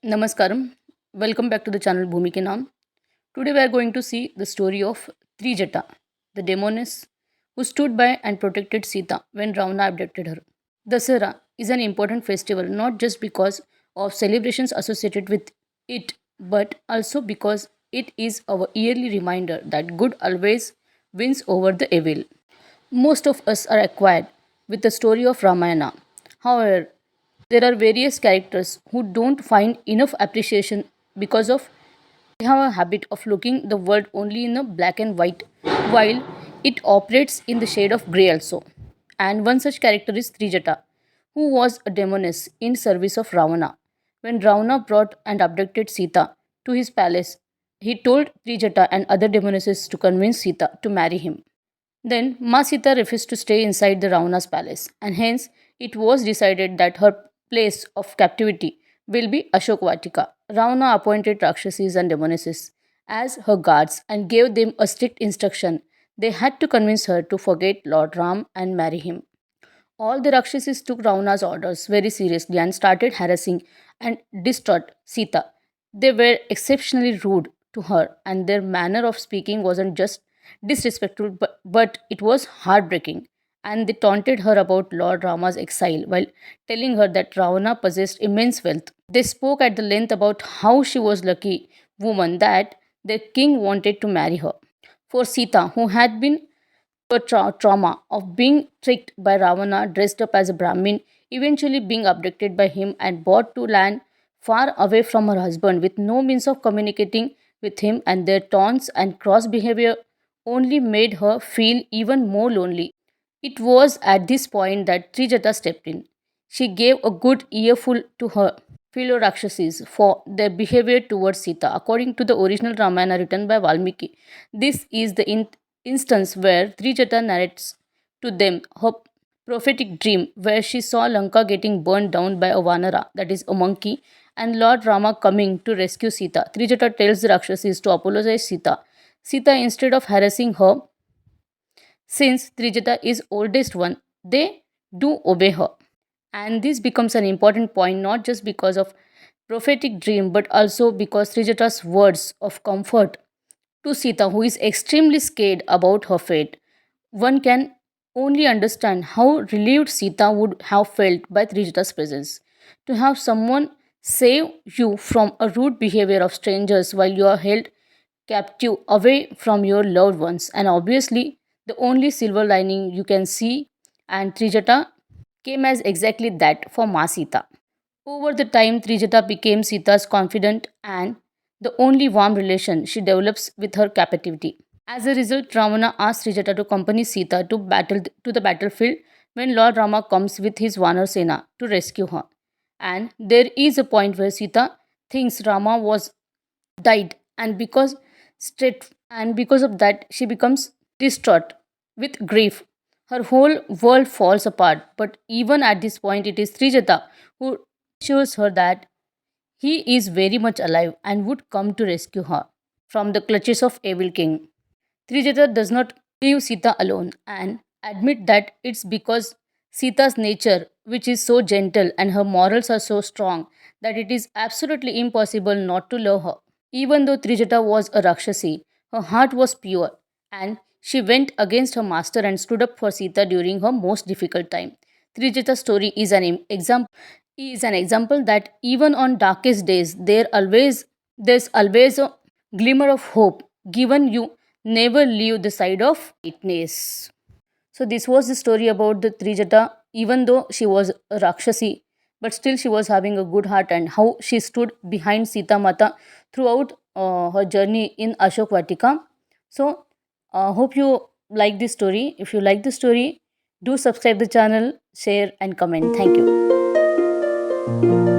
Namaskaram. Welcome back to the channel Bhumi Ke Naam. Today we are going to see the story of Trijata, the demoness who stood by and protected Sita when Ravana abducted her. Dasara is an important festival not just because of celebrations associated with it, but also because it is our yearly reminder that good always wins over the evil. Most of us are acquired with the story of Ramayana. However, there are various characters who don't find enough appreciation because of they have a habit of looking the world only in a black and white while it operates in the shade of grey also. And one such character is Trijata, who was a demoness in service of Ravana. When Ravana brought and abducted Sita to his palace, he told Trijata and other demonesses to convince Sita to marry him. Then Masita refused to stay inside the Ravana's palace, and hence it was decided that her place of captivity will be Ashokvatika. Ravana appointed Rakshasis and Demonesses as her guards and gave them a strict instruction. They had to convince her to forget Lord Ram and marry him. All the Rakshasis took Ravana's orders very seriously and started harassing and distraught Sita. They were exceptionally rude to her, and their manner of speaking wasn't just disrespectful but it was heartbreaking. And they taunted her about Lord Rama's exile while telling her that Ravana possessed immense wealth. They spoke at the length about how she was lucky woman that the king wanted to marry her. For Sita, who had been trauma of being tricked by Ravana dressed up as a Brahmin, eventually being abducted by him and brought to land far away from her husband with no means of communicating with him, and their taunts and cross behavior only made her feel even more lonely. It was at this point that Trijata stepped in. She gave a good earful to her fellow Rakshasis for their behavior towards Sita. According to the original Ramayana written by Valmiki, this is the instance where Trijata narrates to them her prophetic dream where she saw Lanka getting burned down by a Vanara, that is a monkey, and Lord Rama coming to rescue Sita. Trijata tells the Rakshasis to apologize Sita. Sita, instead of harassing her, since Trijata is oldest one, they do obey her. And this becomes an important point not just because of prophetic dream but also because Trijata's words of comfort to Sita, who is extremely scared about her fate. One can only understand how relieved Sita would have felt by Trijata's presence. To have someone save you from a rude behavior of strangers while you are held captive away from your loved ones, and obviously the only silver lining you can see, and Trijata came as exactly that for Ma Sita. Over the time, Trijata became Sita's confidant and the only warm relation she develops with her captivity. As a result, Ravana asks Trijata to accompany Sita to the battlefield when Lord Rama comes with his Vanar Sena to rescue her. And there is a point where Sita thinks Rama was died, and because of that she becomes distraught with grief. Her whole world falls apart, but even at this point it is Trijata who assures her that he is very much alive and would come to rescue her from the clutches of evil king. Trijata does not leave Sita alone and admit that it's because Sita's nature, which is so gentle and her morals are so strong, that it is absolutely impossible not to love her. Even though Trijata was a Rakshasi, her heart was pure and she went against her master and stood up for Sita during her most difficult time. Trijata's story is an example that even on darkest days there's always a glimmer of hope given you never leave the side of lightness. So this was the story about the Trijata. Even though she was a Rakshasi, but still she was having a good heart, and how she stood behind Sita Mata throughout her journey in Ashok Vatika. So hope you like this story. If you like the story, do subscribe the channel, share and comment. Thank you.